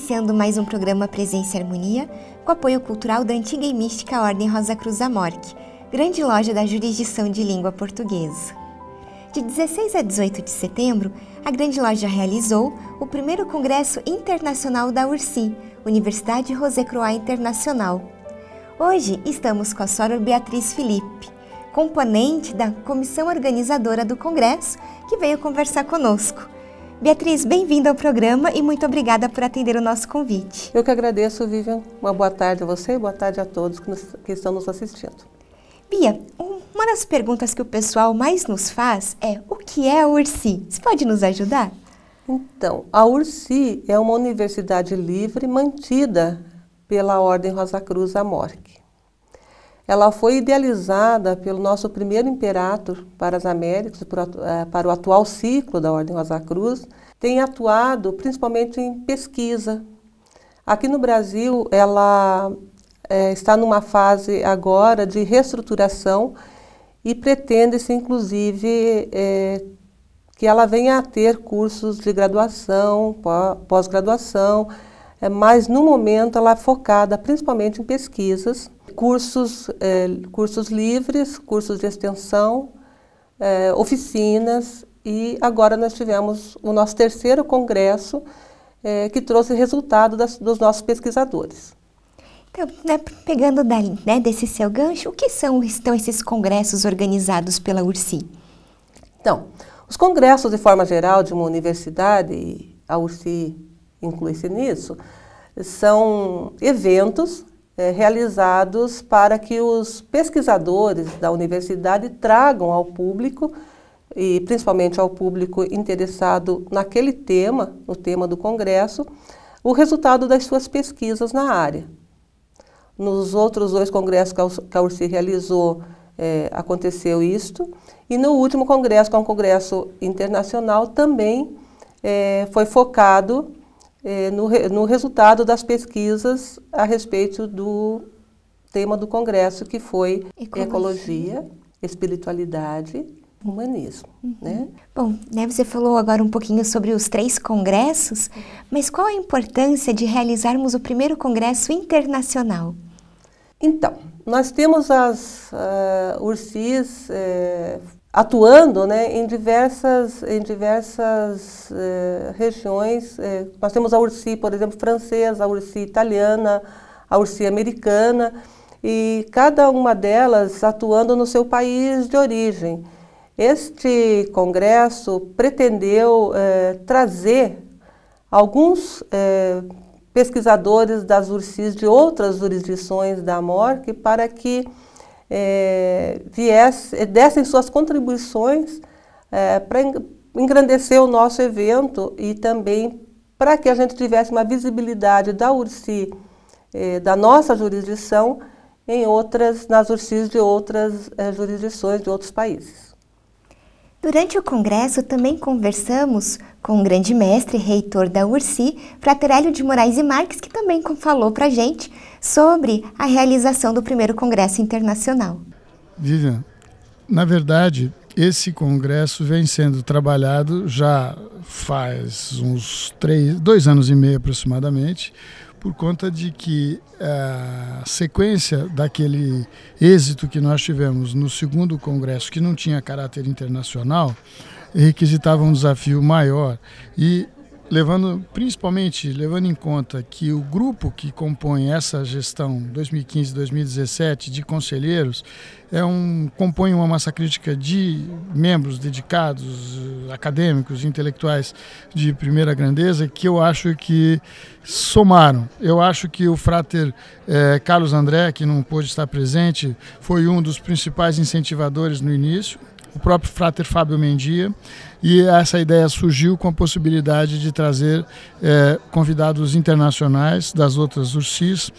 iniciando mais um programa Presença e Harmonia, com apoio cultural da antiga e mística Ordem Rosa Cruz Amorque, grande loja da jurisdição de língua portuguesa. De 16 a 18 de setembro, a grande loja realizou o primeiro Congresso Internacional da URSI, Universidade José Croix Internacional. Hoje estamos com a Sra. Beatriz Felipe, componente da comissão organizadora do Congresso, que veio conversar conosco. Beatriz, bem-vinda ao programa e muito obrigada por atender o nosso convite. Eu que agradeço, Vivian. Uma boa tarde a você e boa tarde a todos que estão nos assistindo. Bia, uma das perguntas que o pessoal mais nos faz é: o que é a URSI? Você pode nos ajudar? Então, a URSI é uma universidade livre mantida pela Ordem Rosa Cruz Amorque. Ela foi idealizada pelo nosso primeiro imperator para as Américas, para o atual ciclo da Ordem Rosa Cruz. Tem atuado principalmente em pesquisa. Aqui no Brasil, ela está numa fase agora de reestruturação e pretende-se, inclusive, que ela venha a ter cursos de graduação, pós-graduação, mas no momento ela é focada principalmente em pesquisas, cursos livres, cursos de extensão, oficinas, e agora nós tivemos o nosso terceiro congresso que trouxe resultado dos nossos pesquisadores. Então, pegando desse seu gancho, o que são então esses congressos organizados pela URSI? Então, os congressos de forma geral de uma universidade, e a URSI inclui-se nisso, são eventos realizados para que os pesquisadores da universidade tragam ao público, e principalmente ao público interessado naquele tema, no tema do congresso, o resultado das suas pesquisas na área. Nos outros dois congressos que a URSI realizou, aconteceu isto, e no último congresso, que é um congresso internacional, também foi focado no resultado das pesquisas a respeito do tema do congresso, que foi ecologia, espiritualidade, humanismo. Né? Bom, você falou agora um pouquinho sobre os 3 congressos, mas qual a importância de realizarmos o primeiro congresso internacional? Então, nós temos as URSIs atuando, né, em diversas regiões. Nós temos a URSI, por exemplo, francesa, a URSI italiana, a URSI americana, e cada uma delas atuando no seu país de origem. Este congresso pretendeu trazer alguns pesquisadores das URSIs de outras jurisdições da Amorque para que dessem suas contribuições para engrandecer o nosso evento e também para que a gente tivesse uma visibilidade da URSI, da nossa jurisdição, nas URSIs de outras jurisdições de outros países. Durante o congresso também conversamos com o grande mestre e reitor da URSI, Frater Hélio de Moraes e Marques, que também falou para a gente sobre a realização do primeiro congresso internacional. Vivian, na verdade, esse congresso vem sendo trabalhado já faz uns 2 anos e meio aproximadamente, por conta de que a sequência daquele êxito que nós tivemos no segundo congresso, que não tinha caráter internacional, requisitava um desafio maior e principalmente levando em conta que o grupo que compõe essa gestão 2015-2017 de conselheiros compõe uma massa crítica de membros dedicados, acadêmicos, intelectuais de primeira grandeza, que eu acho que somaram. Eu acho que o Frater Carlos André, que não pôde estar presente, foi um dos principais incentivadores no início, o próprio Frater Fábio Mendia, e essa ideia surgiu com a possibilidade de trazer convidados internacionais das outras URSIs,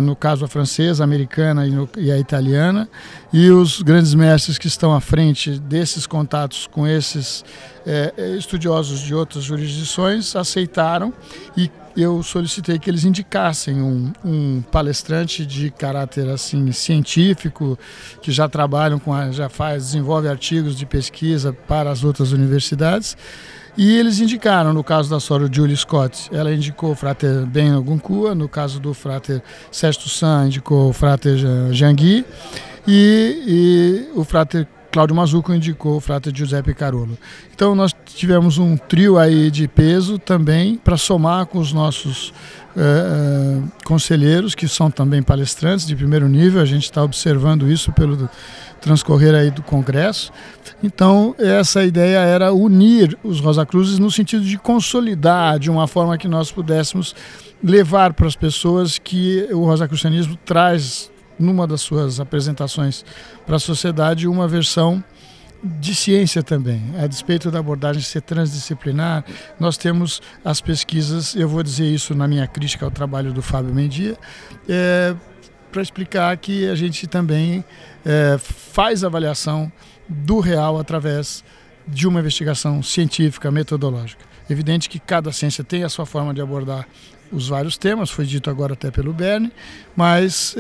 no caso a francesa, a americana e a italiana, e os grandes mestres que estão à frente desses contatos com esses estudiosos de outras jurisdições aceitaram, e eu solicitei que eles indicassem um palestrante de caráter assim científico, que já trabalham desenvolve artigos de pesquisa para as outras universidades, E eles indicaram, no caso da Sora Julie Scott, ela indicou o frater Ben Ogunkua, no caso do frater Sesto San, indicou o frater Jangui, e o frater Cláudio Mazzuco indicou o frater Giuseppe Carolo. Então nós tivemos um trio aí de peso também para somar com os nossos conselheiros, que são também palestrantes de primeiro nível. A gente está observando isso pelo transcorrer aí do Congresso. Então essa ideia era unir os Rosacruzes no sentido de consolidar de uma forma que nós pudéssemos levar para as pessoas que o rosacrucianismo traz numa das suas apresentações para a sociedade uma versão de ciência também. A despeito da abordagem ser transdisciplinar, nós temos as pesquisas, eu vou dizer isso na minha crítica ao trabalho do Fábio Mendia, para explicar que a gente também faz avaliação do real através de uma investigação científica, metodológica. Evidente que cada ciência tem a sua forma de abordar os vários temas, foi dito agora até pelo Berni, mas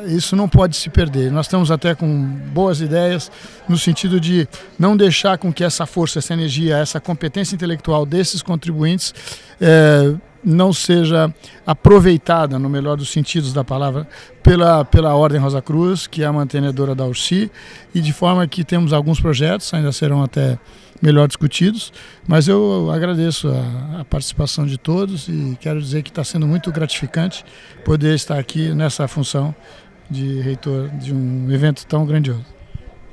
isso não pode se perder. Nós estamos até com boas ideias no sentido de não deixar com que essa força, essa energia, essa competência intelectual desses contribuintes não seja aproveitada, no melhor dos sentidos da palavra, pela Ordem Rosa Cruz, que é a mantenedora da URSI, e de forma que temos alguns projetos, ainda serão até melhor discutidos, mas eu agradeço a participação de todos e quero dizer que está sendo muito gratificante poder estar aqui nessa função de reitor de um evento tão grandioso.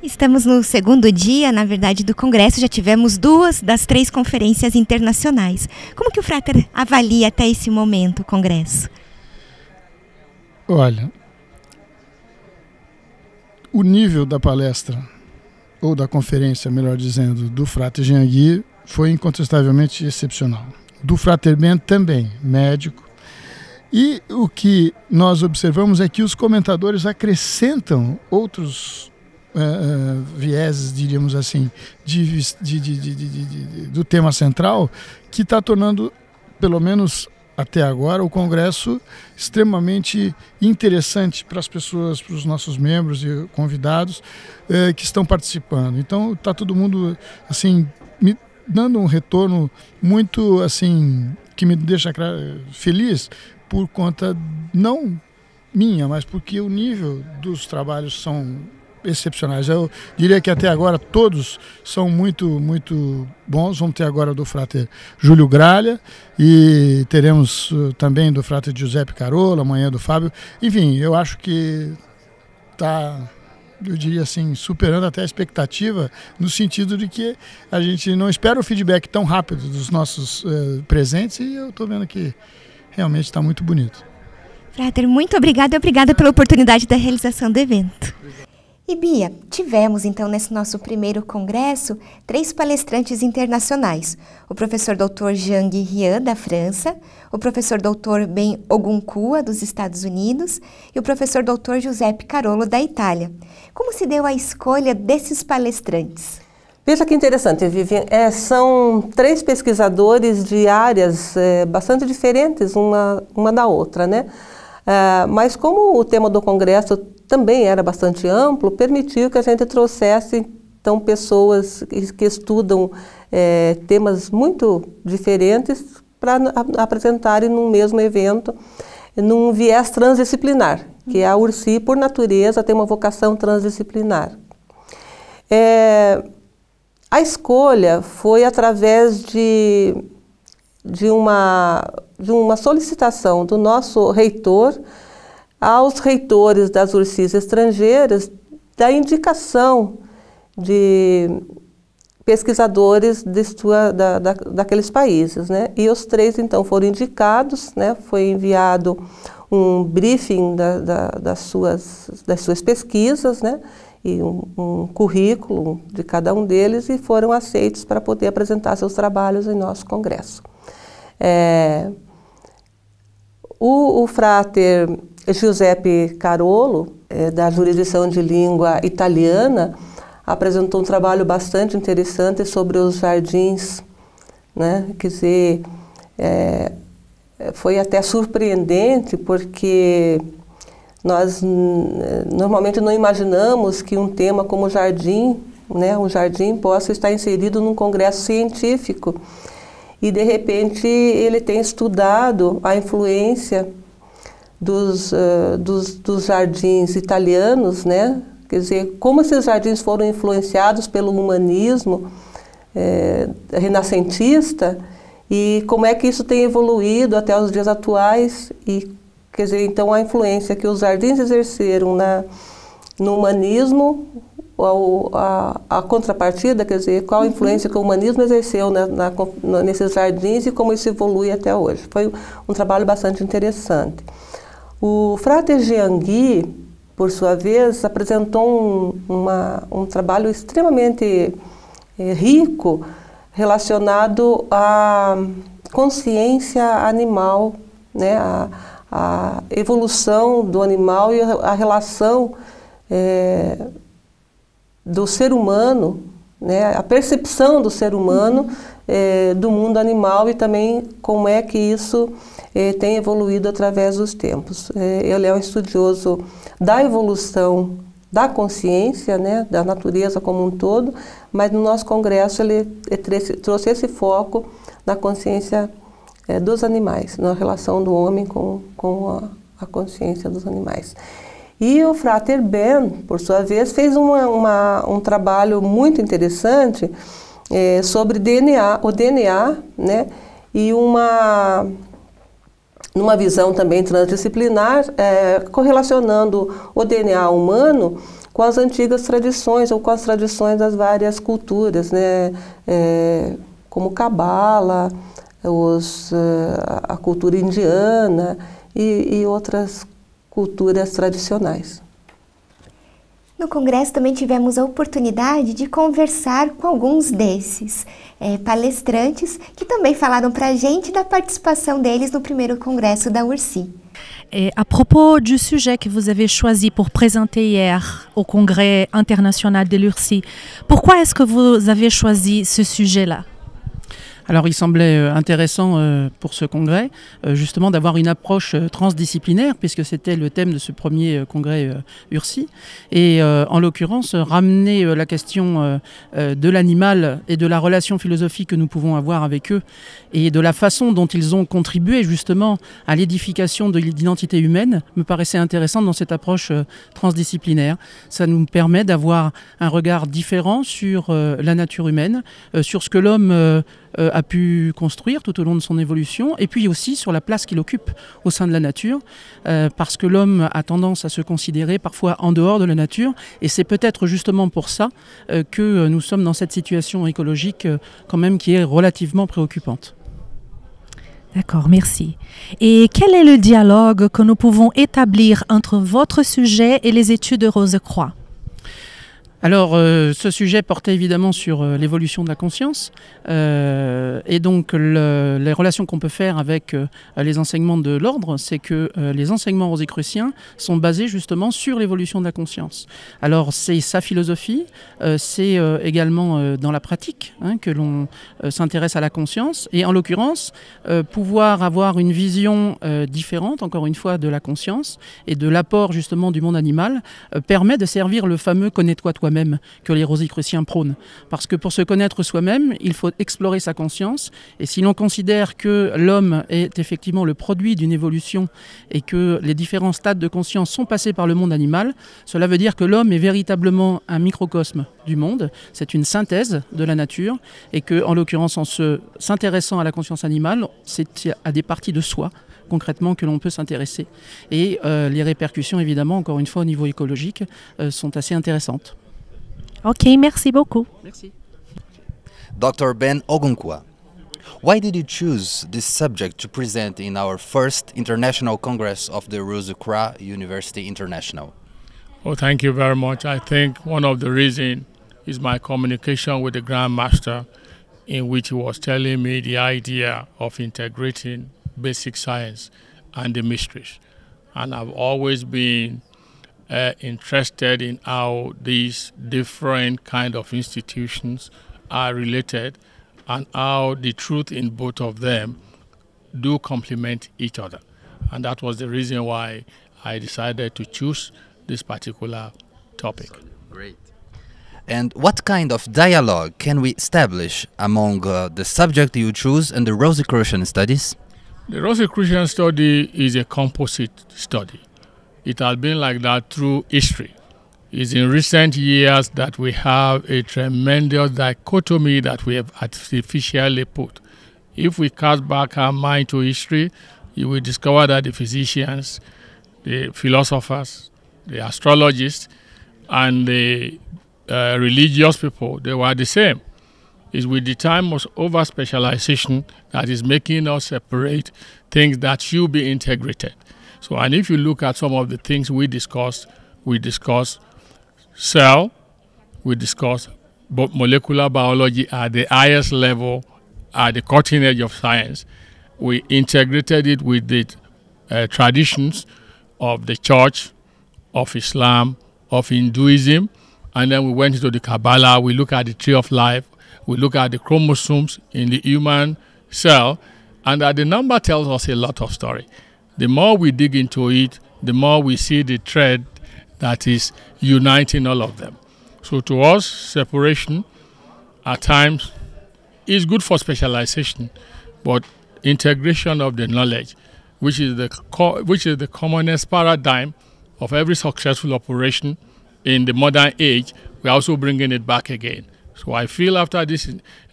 Estamos no segundo dia, na verdade, do Congresso. Já tivemos 2 das 3 conferências internacionais. Como que o Frater avalia até esse momento o Congresso? Olha, o nível da palestra, ou da conferência, melhor dizendo, do Frater Jangui foi incontestavelmente excepcional. Do Frater Ben também, médico. E o que nós observamos é que os comentadores acrescentam outros vieses, diríamos assim, do tema central, que está tornando, pelo menos até agora, o Congresso extremamente interessante para as pessoas, para os nossos membros e convidados que estão participando. Então está todo mundo assim me dando um retorno muito assim que me deixa feliz por conta não minha, mas porque o nível dos trabalhos são excepcionais. Eu diria que até agora todos são muito bons. Vamos ter agora do Frater Júlio Gralha e teremos também do Frater Giuseppe Carolo, amanhã do Fábio. Enfim, eu acho que está, eu diria assim, superando até a expectativa, no sentido de que a gente não espera o feedback tão rápido dos nossos presentes, e eu estou vendo que realmente está muito bonito. Frater, muito obrigada e obrigada pela oportunidade da realização do evento. E Bia, tivemos então nesse nosso primeiro congresso 3 palestrantes internacionais, o professor Dr. Jean Guirrian, da França, o professor Dr. Ben Ogunkua, dos Estados Unidos, e o professor Dr. Giuseppe Carolo, da Itália. Como se deu a escolha desses palestrantes? Veja que interessante, Vivian. São 3 pesquisadores de áreas bastante diferentes uma da outra, né? Mas como o tema do congresso também era bastante amplo, permitiu que a gente trouxesse então pessoas que estudam temas muito diferentes para apresentarem num mesmo evento, num viés transdisciplinar, que a URSI, por natureza, tem uma vocação transdisciplinar. A escolha foi através de uma solicitação do nosso reitor aos reitores das URSIs estrangeiras da indicação de pesquisadores daqueles países, né? E os 3 então foram indicados, né? Foi enviado um briefing das suas pesquisas, né? E um currículo de cada um deles, e foram aceitos para poder apresentar seus trabalhos em nosso congresso. O frater Giuseppe Carolo, da jurisdição de língua italiana, apresentou um trabalho bastante interessante sobre os jardins, né? Quer dizer, foi até surpreendente, porque nós normalmente não imaginamos que um tema como jardim né, um jardim possa estar inserido num congresso científico. E, de repente, ele tem estudado a influência dos jardins italianos, né? Quer dizer, como esses jardins foram influenciados pelo humanismo renascentista e como é que isso tem evoluído até os dias atuais. E, quer dizer, então, a influência que os jardins exerceram no humanismo, a contrapartida, quer dizer, qual a influência que o humanismo exerceu nesses jardins e como isso evolui até hoje. Foi um trabalho bastante interessante. O Frater Jean Guy, por sua vez, apresentou um trabalho extremamente rico relacionado à consciência animal, né, a evolução do animal e a relação do ser humano, né, a percepção do ser humano do mundo animal e também como é que isso tem evoluído através dos tempos. Ele é um estudioso da evolução da consciência, né, da natureza como um todo, mas no nosso congresso ele trouxe esse foco na consciência dos animais, na relação do homem com a consciência dos animais. E o Frater Ben, por sua vez, fez um trabalho muito interessante sobre o DNA, né, e numa visão também transdisciplinar, correlacionando o DNA humano com as antigas tradições ou com as tradições das várias culturas, né, como Cabala, a cultura indiana e outras culturas tradicionais. No congresso também tivemos a oportunidade de conversar com alguns desses palestrantes que também falaram para a gente da participação deles no primeiro congresso da URSI. Et à propos du sujet que vous avez choisi pour présenter hier au Congrès international de l'URSI, pourquoi est-ce que vous avez choisi ce sujet-là? Alors il semblait intéressant pour ce congrès justement d'avoir une approche transdisciplinaire puisque c'était le thème de ce premier congrès URSI et en l'occurrence ramener la question de l'animal et de la relation philosophique que nous pouvons avoir avec eux et de la façon dont ils ont contribué justement à l'édification de l'identité humaine me paraissait intéressant dans cette approche transdisciplinaire. Ça nous permet d'avoir un regard différent sur la nature humaine, sur ce que l'homme a pu construire tout au long de son évolution et puis aussi sur la place qu'il occupe au sein de la nature parce que l'homme a tendance à se considérer parfois en dehors de la nature et c'est peut-être justement pour ça que nous sommes dans cette situation écologique quand même qui est relativement préoccupante. D'accord, merci. Et quel est le dialogue que nous pouvons établir entre votre sujet et les études de Rose-Croix ? Alors, ce sujet portait évidemment sur l'évolution de la conscience et donc les relations qu'on peut faire avec les enseignements de l'ordre, c'est que les enseignements rosicruciens sont basés justement sur l'évolution de la conscience. Alors, c'est sa philosophie, c'est également dans la pratique que l'on s'intéresse à la conscience et en l'occurrence, pouvoir avoir une vision différente, encore une fois, de la conscience et de l'apport justement du monde animal permet de servir le fameux « connais-toi toi-même » que les rosicruciens prônent. Parce que pour se connaître soi-même, il faut explorer sa conscience. Et si l'on considère que l'homme est effectivement le produit d'une évolution et que les différents stades de conscience sont passés par le monde animal, cela veut dire que l'homme est véritablement un microcosme du monde. C'est une synthèse de la nature et que, en l'occurrence, en s'intéressant à la conscience animale, c'est à des parties de soi concrètement que l'on peut s'intéresser. Et les répercussions, évidemment, encore une fois, au niveau écologique, sont assez intéressantes. Ok, merci beaucoup. Merci. Dr. Ben Ogunkwa, why did you choose this subject to present in our first International Congress of the Rose-Croix University International? Oh, thank you very much. I think one of the reasons is my communication with the Grand Master, in which he was telling me the idea of integrating basic science and the mysteries. And I've always been interested in how these different kind of institutions are related and how the truth in both of them do complement each other. And that was the reason why I decided to choose this particular topic. Great. And what kind of dialogue can we establish among the subject you choose and the Rosicrucian studies? The Rosicrucian study is a composite study. It has been like that through history. It's in recent years that we have a tremendous dichotomy that we have artificially put. If we cast back our mind to history, you will discover that the physicians, the philosophers, the astrologists, and the religious people, they were the same. It's with the time of over-specialization that is making us separate things that should be integrated. So, and if you look at some of the things we discuss cell, we discuss molecular biology at the highest level, at the cutting edge of science. We integrated it with the traditions of the Church, of Islam, of Hinduism, and then we went into the Kabbalah. We look at the tree of life, we look at the chromosomes in the human cell, and that the number tells us a lot of story. The more we dig into it, the more we see the thread that is uniting all of them. So to us, separation at times is good for specialization, but integration of the knowledge, which is the commonest paradigm of every successful operation in the modern age, we're also bringing it back again. So I feel after this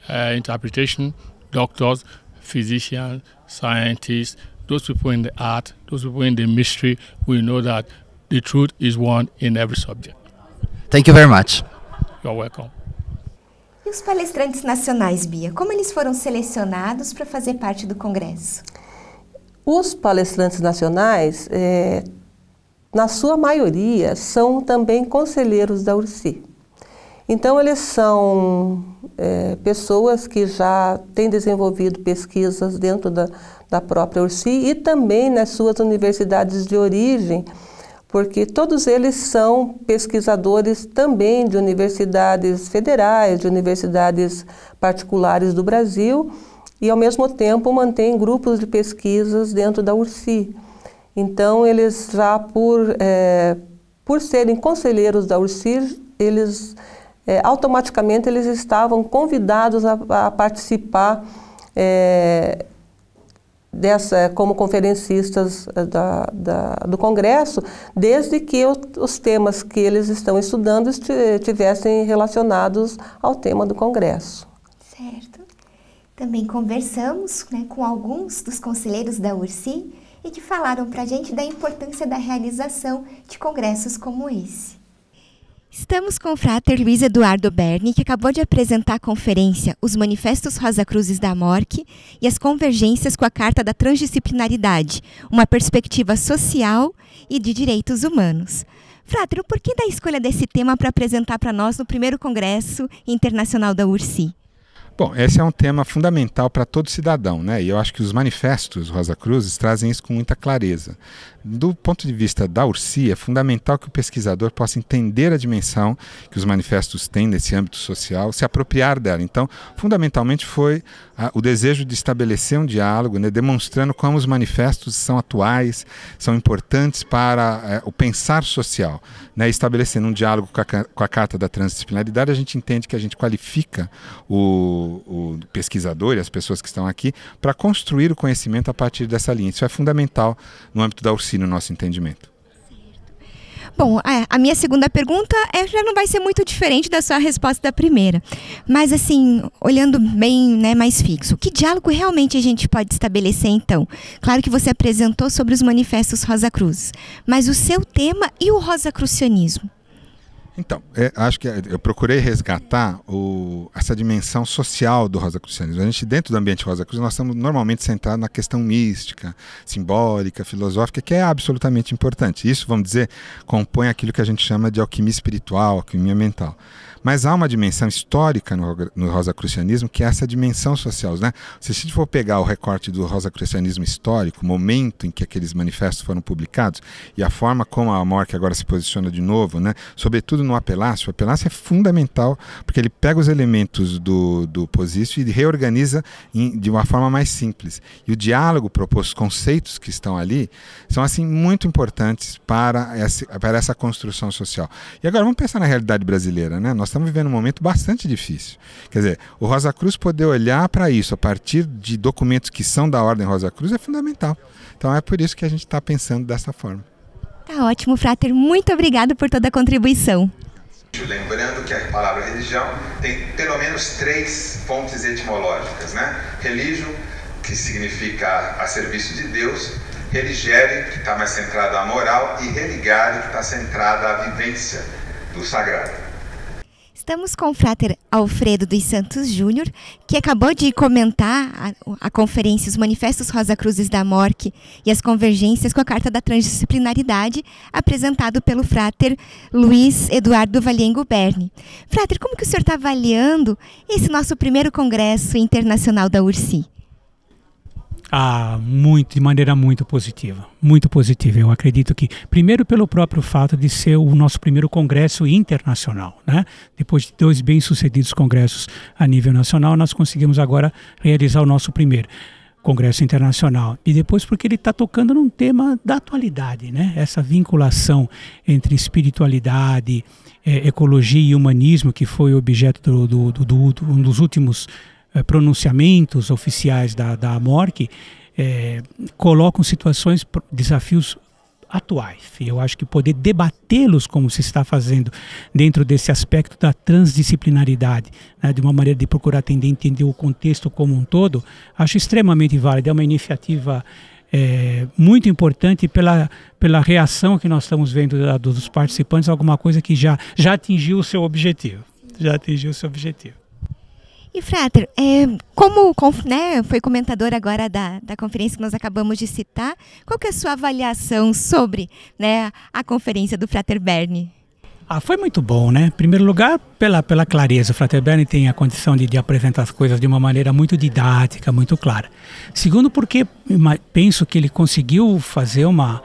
interpretation, doctors, physicians, scientists, those people in the art, those people in the mystery, we know that the truth is one in every subject. Thank you very much. You're welcome. E os palestrantes nacionais, Bia, como eles foram selecionados para fazer parte do congresso? Os palestrantes nacionais, na sua maioria, são também conselheiros da URSI. Então, eles são pessoas que já têm desenvolvido pesquisas dentro da própria URSI e também nas suas universidades de origem, porque todos eles são pesquisadores também de universidades federais, de universidades particulares do Brasil e, ao mesmo tempo, mantêm grupos de pesquisas dentro da URSI. Então, eles já, por serem conselheiros da URSI, eles automaticamente eles estavam convidados a participar como conferencistas do Congresso, desde que os temas que eles estão estudando estivessem relacionados ao tema do Congresso. Certo. Também conversamos, né, com alguns dos conselheiros da URSI e que falaram para a gente da importância da realização de congressos como esse. Estamos com o Frater Luiz Eduardo Berni, que acabou de apresentar a conferência Os Manifestos Rosacruzes da MORC e as Convergências com a Carta da Transdisciplinaridade, uma perspectiva social e de direitos humanos. Frater, o porquê da escolha desse tema para apresentar para nós no primeiro Congresso Internacional da URSI? Bom, esse é um tema fundamental para todo cidadão, né? E eu acho que os manifestos Rosacruzes trazem isso com muita clareza. Do ponto de vista da URSI, é fundamental que o pesquisador possa entender a dimensão que os manifestos têm nesse âmbito social, se apropriar dela. Então, fundamentalmente foi o desejo de estabelecer um diálogo, né, demonstrando como os manifestos são atuais, são importantes para o pensar social, né, estabelecendo um diálogo com a Carta da Transdisciplinaridade. A gente entende que a gente qualifica o pesquisador e as pessoas que estão aqui para construir o conhecimento a partir dessa linha. Isso é fundamental no âmbito da URSI, no nosso entendimento. Bom, a minha segunda pergunta já não vai ser muito diferente da sua resposta da primeira. Mas assim, olhando bem, né, mais fixo, que diálogo realmente a gente pode estabelecer então? Claro que você apresentou sobre os manifestos Rosacruzes, mas o seu tema e o rosacrucianismo? Então, acho que eu procurei resgatar essa dimensão social do rosacrucianismo. A gente, dentro do ambiente Rosacruz, nós estamos normalmente centrados na questão mística, simbólica, filosófica, que é absolutamente importante. Isso, vamos dizer, compõe aquilo que a gente chama de alquimia espiritual, alquimia mental. Mas há uma dimensão histórica no rosacrucianismo, que é essa dimensão social, né? Se a gente for pegar o recorte do rosacrucianismo histórico, o momento em que aqueles manifestos foram publicados, e a forma como a MORC agora se posiciona de novo, né? Sobretudo no Apelácio, o Apelácio é fundamental, porque ele pega os elementos do Posício e reorganiza de uma forma mais simples. E o diálogo proposto, os conceitos que estão ali, são assim muito importantes para essa construção social. E agora vamos pensar na realidade brasileira, né? Nós estamos vivendo um momento bastante difícil. Quer dizer, o Rosa Cruz poder olhar para isso a partir de documentos que são da Ordem Rosa Cruz é fundamental. Então é por isso que a gente está pensando dessa forma. Tá ótimo, Frater. Muito obrigado por toda a contribuição. Lembrando que a palavra religião tem pelo menos 3 fontes etimológicas, né? Religio, que significa a serviço de Deus, religere, que está mais centrada à moral, e religare, que está centrada à vivência do sagrado. Estamos com o Frater Alfredo dos Santos Júnior, que acabou de comentar a conferência Os Manifestos Rosa Cruzes da MORC e as convergências com a Carta da Transdisciplinaridade, apresentado pelo Frater Luiz Eduardo Valiengo Berni. Frater, como que o senhor está avaliando esse nosso primeiro congresso internacional da URSI? De maneira muito positiva, muito positiva. Eu acredito que, primeiro pelo próprio fato de ser o nosso primeiro congresso internacional, né? Depois de 2 bem-sucedidos congressos a nível nacional, nós conseguimos agora realizar o nosso primeiro congresso internacional. E depois porque ele está tocando num tema da atualidade, né? Essa vinculação entre espiritualidade, ecologia e humanismo, que foi objeto um dos últimos pronunciamentos oficiais da MORC, colocam situações, desafios atuais. E eu acho que poder debatê-los como se está fazendo dentro desse aspecto da transdisciplinaridade, né, de uma maneira de procurar entender o contexto como um todo, acho extremamente válido. É uma iniciativa muito importante pela reação que nós estamos vendo dos participantes, alguma coisa que já atingiu o seu objetivo. E, Frater, como foi comentador agora da conferência que nós acabamos de citar, qual que é a sua avaliação sobre, né, a conferência do Frater Berni? Foi muito bom, né? Em primeiro lugar, pela clareza. O Frater Berni tem a condição de apresentar as coisas de uma maneira muito didática, muito clara. Segundo, porque penso que ele conseguiu fazer uma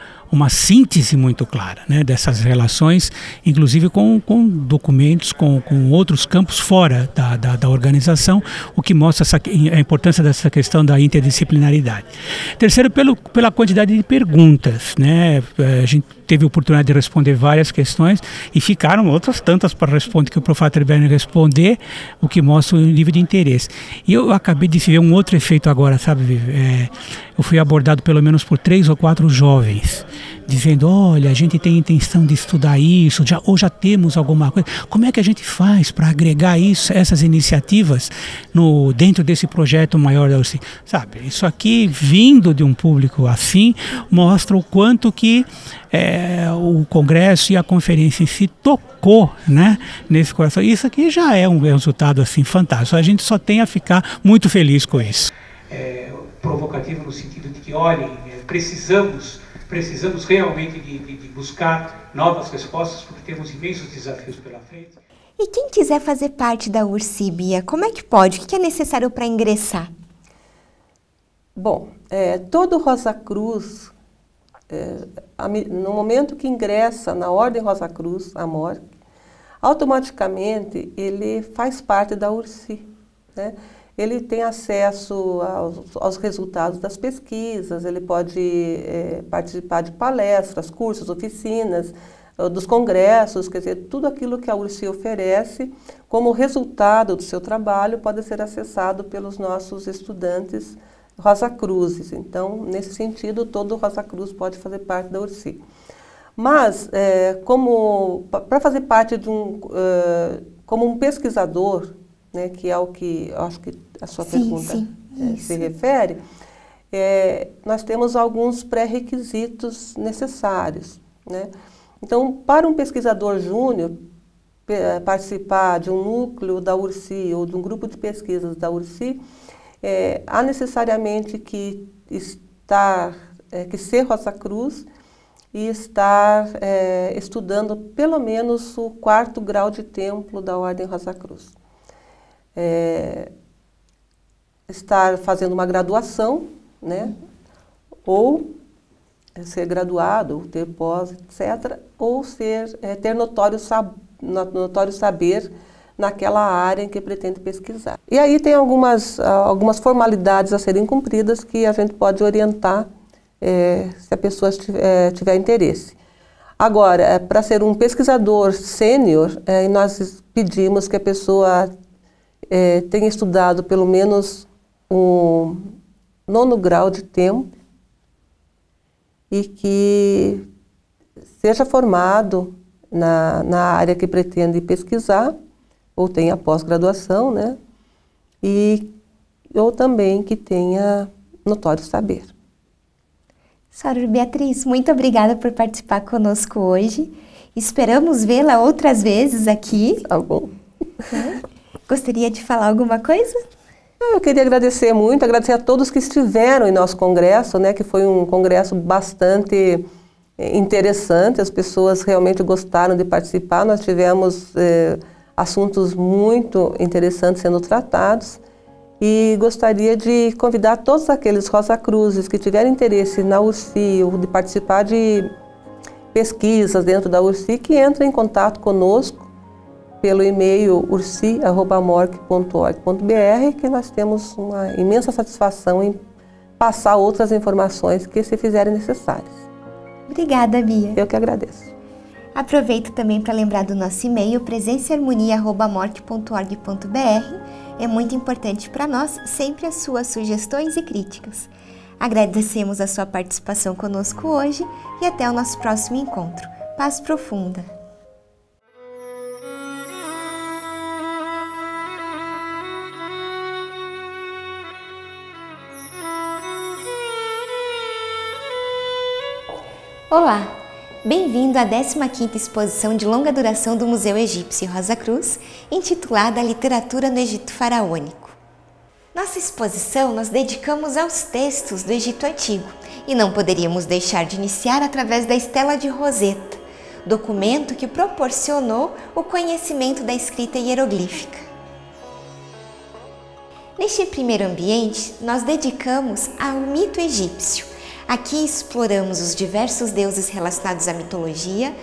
síntese muito clara, né, dessas relações, inclusive com documentos, com outros campos fora da organização, o que mostra a importância dessa questão da interdisciplinaridade. Terceiro, pela quantidade de perguntas, né? A gente teve a oportunidade de responder várias questões e ficaram outras tantas para responder que o Frater Berni responder, o que mostra o nível de interesse. E eu acabei de ver um outro efeito agora, sabe? Eu fui abordado pelo menos por 3 ou 4 jovens, dizendo, olha, a gente tem intenção de estudar isso, ou já temos alguma coisa. Como é que a gente faz para agregar essas iniciativas dentro desse projeto maior da URSI? Sabe, isso aqui, vindo de um público assim, mostra o quanto que o Congresso e a conferência em si tocou, né, nesse coração. Isso aqui já é um resultado assim, fantástico. A gente só tem a ficar muito feliz com isso. Provocativo no sentido de que, olhem, precisamos realmente de buscar novas respostas, porque temos imensos desafios pela frente. E quem quiser fazer parte da URSI, Bia, como é que pode? O que é necessário para ingressar? Bom, todo Rosa Cruz, no momento que ingressa na Ordem Rosa Cruz, a MORC, automaticamente ele faz parte da URSI, né? Ele tem acesso aos resultados das pesquisas, ele pode participar de palestras, cursos, oficinas, dos congressos, quer dizer, tudo aquilo que a URSI oferece como resultado do seu trabalho pode ser acessado pelos nossos estudantes Rosa Cruzes. Então, nesse sentido, todo Rosa Cruz pode fazer parte da URSI. Mas, para fazer parte como um pesquisador, né, que é o que eu acho que a sua pergunta se refere, nós temos alguns pré-requisitos necessários, né? Então, para um pesquisador júnior participar de um núcleo da URSI ou de um grupo de pesquisas da URSI, há necessariamente que ser Rosa Cruz e estar estudando pelo menos o 4º grau de templo da Ordem Rosa Cruz. Estar fazendo uma graduação, né? Ou ser graduado, ou ter pós, etc., ou ter notório notório saber naquela área em que pretende pesquisar. E aí tem algumas formalidades a serem cumpridas que a gente pode orientar se a pessoa tiver interesse. Agora, para ser um pesquisador sênior, nós pedimos que a pessoa tenha estudado pelo menos um 9º grau de tempo e que seja formado na área que pretende pesquisar, ou tenha pós-graduação, né? Ou também que tenha notório saber. Soror Beatriz, muito obrigada por participar conosco hoje. Esperamos vê-la outras vezes aqui. Tá bom. Gostaria de falar alguma coisa? Eu queria agradecer muito, agradecer a todos que estiveram em nosso congresso, né? Que foi um congresso bastante interessante, as pessoas realmente gostaram de participar. Nós tivemos assuntos muito interessantes sendo tratados e gostaria de convidar todos aqueles Rosa Cruzes que tiverem interesse na URSI ou de participar de pesquisas dentro da URSI, que entrem em contato conosco pelo e-mail ursi@morc.org.br, que nós temos uma imensa satisfação em passar outras informações que se fizerem necessárias. Obrigada, Bia. Eu que agradeço. Aproveito também para lembrar do nosso e-mail, presençaharmonia@morc.org.br. É muito importante para nós sempre as suas sugestões e críticas. Agradecemos a sua participação conosco hoje e até o nosso próximo encontro. Paz profunda. Olá! Bem-vindo à 15ª exposição de longa duração do Museu Egípcio Rosa Cruz, intitulada Literatura no Egito Faraônico. Nossa exposição nós dedicamos aos textos do Egito Antigo e não poderíamos deixar de iniciar através da Estela de Roseta, documento que proporcionou o conhecimento da escrita hieroglífica. Neste primeiro ambiente, nós dedicamos ao mito egípcio. Aqui exploramos os diversos deuses relacionados à mitologia,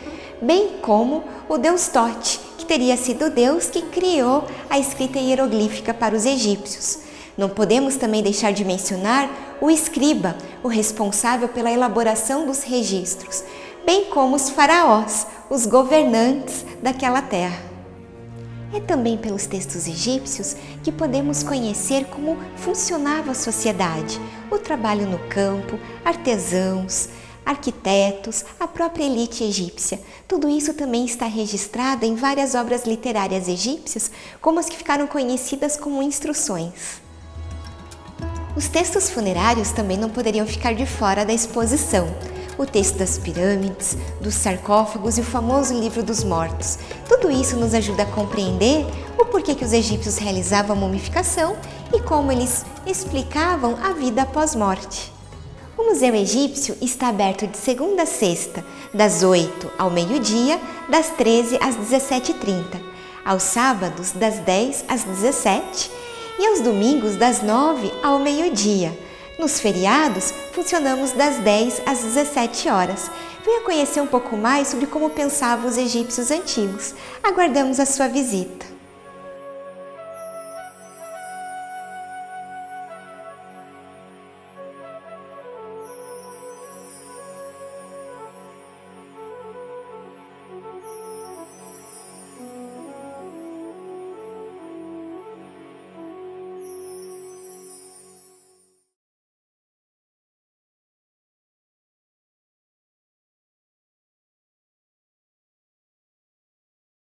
bem como o deus Tote, que teria sido o deus que criou a escrita hieroglífica para os egípcios. Não podemos também deixar de mencionar o escriba, o responsável pela elaboração dos registros, bem como os faraós, os governantes daquela terra. É também pelos textos egípcios que podemos conhecer como funcionava a sociedade, o trabalho no campo, artesãos, arquitetos, a própria elite egípcia. Tudo isso também está registrado em várias obras literárias egípcias, como as que ficaram conhecidas como instruções. Os textos funerários também não poderiam ficar de fora da exposição. O texto das pirâmides, dos sarcófagos e o famoso livro dos mortos. Tudo isso nos ajuda a compreender o porquê que os egípcios realizavam a mumificação e como eles explicavam a vida após morte. O Museu Egípcio está aberto de segunda a sexta, das 8 ao meio-dia, das 13 às 17h30, aos sábados das 10 às 17h e aos domingos das 9 ao meio-dia. Nos feriados, funcionamos das 10 às 17 horas. Venha conhecer um pouco mais sobre como pensavam os egípcios antigos. Aguardamos a sua visita.